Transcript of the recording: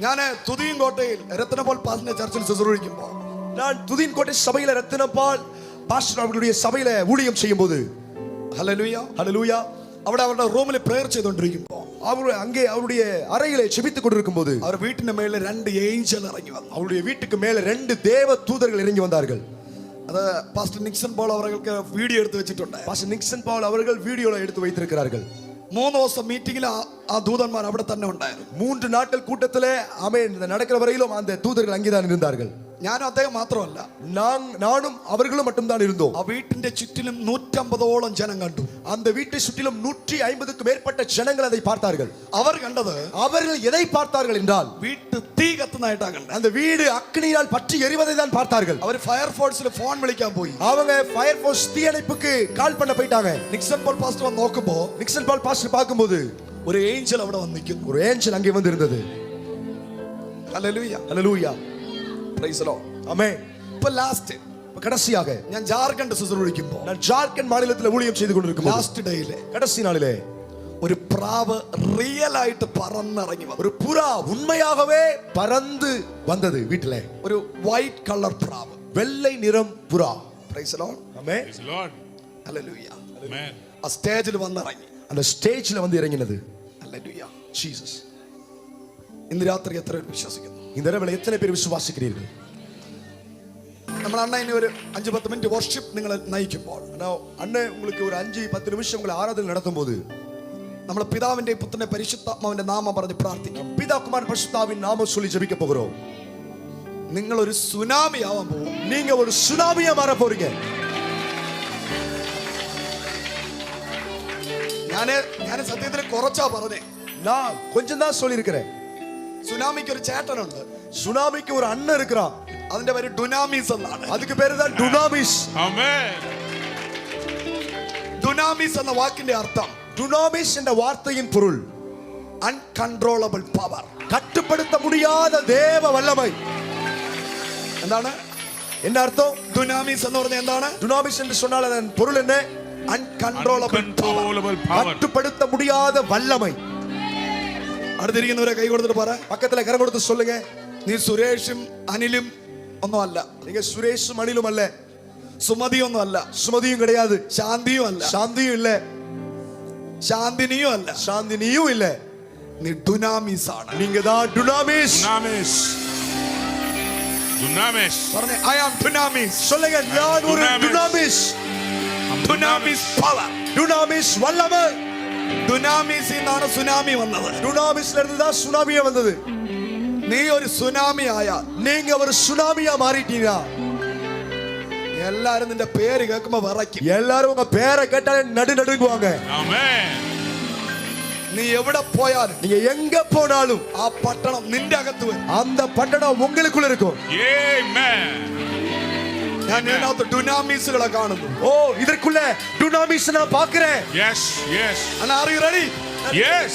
ഞാൻ തുതിയൻകോട്ടയിൽ രത്നപോൾ പാസ്റ്ററിന്റെ ചർച്ചിൽ ശുശ്രൂഷിക്കുമ്പോൾ நான் துதியன்கோட்டை சபையில ரத்தினபால் பாஸ்டர் அவர்களுடைய சபையில ஊழியம் செய்யும்போது ഹല്ലേലൂയ ஹல்லேலூயா അവിടെ അവരുടെ റൂമിൽ പ്രേയർ ചെയ്തുകൊണ്ടിരിക്കുമ്പോൾ அவர் அங்கே அவருடைய அறையிலே ஜெபித்துக் கொண்டிருக்கும்போது അവർ വീട്ടിന്റെ മേളിൽ 2 ഏഞ്ചൽ ഇറങ്ങി വന്നു. அவருடைய வீட்டுக்கு மேல 2 தேவ தூதர்கள் இறங்கி வந்தார்கள். അത് പാസ്റ്റർ നിക്സൺ പോൾ അവർക്ക് വീഡിയോ എടുത്ത് വെച്ചിട്ടുണ്ട്. பாஸ்டர் நிக்சன் பவுல் அவர்கள் வீடியோல எடுத்து வைத்திருக்கிறார்கள். 3 ദിവസം മീറ്റിംഗിൽ ആ ദൂതന്മാർ അവിടെ തന്നെ ഉണ്ടായിരുന്നു. 3 நாட்கள் கூட்டத்திலே ஆமென் நடக்கிற வரையிலும் அந்த தூதர்கள் அங்கேதான் இருந்தார்கள். ഞാനും അദ്ദേഹം മാത്രമല്ല, நானும் அவர்களும் மட்டும்தான் இருந்தோம். ആ വീട്ടിന്റെ ചുറ്റിലും 150ഓളം ജനം കണ്ടു. அந்த வீட்டை சுற்றிலும் 150க்கு மேற்பட்ட ஜனங்கள் அதை பார்த்தார்கள். അവർ கண்டது, அவர்கள் எதை பார்த்தார்கள் என்றால் വീട്ട് തീ കത്തുന്നതായിട്ടാണ് കണ്ടത്. அந்த வீடு அக்கினியால் பற்றி எரிவதை தான் பார்த்தார்கள். അവർ ഫയർഫോഴ്സിൽ ഫോൺ വിളിക്കാൻ പോയി. அவங்க ஃபயர் ஃபோர்ஸ் தீயணைப்புக்கு கால் பண்ண போயிட்டாங்க. നിക്സൺ പോൾ പാസ്റ്റർ വന്ന് നോക്കുമ്പോൾ நிக்சன் பால் பாஸ்டர் பார்க்கும்போது ഒരു ഏഞ്ചൽ അവിടെ വന്നിരിക്കുന്നു. ஒரு ஏஞ்சல் அங்கே வந்து இருந்தது. Hallelujah hallelujah praise the Lord. Amen. ഇപ്പോൾ ലാസ്റ്റ് கடைசியாக ഞാൻ ജാർഖണ്ഡ് ശുശ്രൂഷിക്കുമ്പോൾ நான் ஜார்க்கண்ட் மாநிலத்தில் ஊழியம் செய்து கொண்டிருக்கும் ലാസ്റ്റ് ഡേയിലെ கடைசி நாளிலே ഒരു പ്രാവ് റിയൽ ആയിട്ട് പറന്നിറങ്ങി വന്നു. ஒரு புறா உண்மையாகவே பறந்து வந்தது வீட்டிலே. ഒരു വൈറ്റ് കളർ പ്രാവ്, வெள்ளை நிறம் புறா. Price the Lord. Amen. Praise the Lord. Hallelujah. Amen. ആ സ്റ്റേജിൽ വന്നിറങ്ങി. அந்த ஸ்டேஜ்ல வந்து இறங்கினது. ഹല്ലേലൂയ. ஜீசஸ். ഇന്ന് രാത്രി എത്ര പേർ വിശ്വസിക്കുന്നു? இந்த இரவில் எத்தனை பேர் விசுவாசிக்கிறீர்கள்? നമ്മൾ അണ്ണ ഇനി ഒരു 5-10 മിനിറ്റ് വർഷിപ്പ് നിങ്ങൾ നയിക്കുമ്പോൾ அண்ணன் உங்களுக்கு ஒரு 5-10 நிமிஷம் உங்களை ஆராதனை நடத்தும் போது നമ്മൾ പിതാവിന്റെ പുത്രന്റെ പരിശുദ്ധാത്മാവിന്റെ നാമം പറഞ്ഞ് പ്രാർത്ഥിക്കും. பிதா குமாரன் பரிசுத்தாவின் நாமம் சொல்லி ஜெபிக்க போகிறோம். നിങ്ങൾ ഒരു സുനാമി ആവാൻ പോകും. நீங்க ஒரு சுனாமியா மாற போறீங்க. ഞാൻ സത്യത്തിൽ കുറച്ചാ പറഞ്ഞേ. நான் கொஞ்சம் தான் சொல்லி இருக்கிறேன். സുനാമിക്ക് ഒരു ചേട്ടനുണ്ട്. சுனாமிக்கு ஒரு அண்ணன் இருக்கிறான். അതിന്റെ പേര് ഡുനാമിസ് എന്നാണ്. அதுக்கு பேரு தான் டுனாமிஸ். Amen. ഡുനാമിസ് എന്ന വാക്കിന്റെ അർത്ഥം, டுனாமிஸ் என்ற வார்த்தையின் பொருள் അൺകൺട്രോളബിൾ പവർ. கட்டுப்படுத்த முடியாத தேவ வல்லமை. എന്താണ് என்ன அர்த்தம்? ഡുനാമിസ് എന്ന് പറഞ്ഞാൽ എന്താണ്? டுனாமிஸ் என்று சொன்னால் அதன் பொருள் என்ன? Uncontrollable power. Uncontrollable power. கட்டுப்படுத்த முடியாத வல்லமை. അടുത്തിരിക്കുന്നവരെ കൈ കൊടുത്തിട്ട് പറ, பக்கத்துல கரம் கொடுத்து சொல்லுங்க, നീ സുരേഷും അനിലും ഒന്നും അല്ല, நீங்க சுரேஷும் அனிலும் அல்ல, സുമതിയൊന്നും അല്ല, சுமதியும் கிடையாது, ശാന്തിയും അല്ല, சாந்தியும் இல்ல, ശാന്തിനിയും അല്ല, சாந்தினியும் இல்ல. നീ ഡുനാമിസ് ആണ്. நீங்க தான் டுனாமிஸ். Dunamis. Dunamis. പറഞ്ഞേ, ഐ ആം ഡുനാമിസ്. சொல்லுங்க, நான் ஒரு Dunamis. டுனாமிஸ். ഡുനാമിസ് പവർ. டுனாமிஸ் வல்லமை. ഡുനാമിസിൽ നിന്നാണ് സുനാമി വന്നത്. டுனாமிஸ்ல இருந்து தான் சுனாமியா வந்தது. നീ ഒരു സുനാമി ആയാൽ, நீங்க ஒரு சுனாமியா மாறிட்டீங்க. എല്ലാരും നിന്റെ പേര് കേൾക്കുമ്പോ വിറയ്ക്കും. எல்லாரும் உங்க பேரை கேட்டாலே நடுநடுங்குவாங்க. Amen. നീ എവിടെ പോയാലും, நீங்க எங்க போனாலும் ആ പട്ടണം നിന്റെ അകത്ത് വരും. அந்த പട്ടണം உங்களுக்குள்ள இருக்கும். Amen. ഞാൻ ഇതിനകത്ത് ഡുനാമിസുകളെ കാണുന്നു. ஓ, இதற்குள்ள டுனாமிஸ் நான் பார்க்கிறேன். Yes, yes, And are you ready? yes.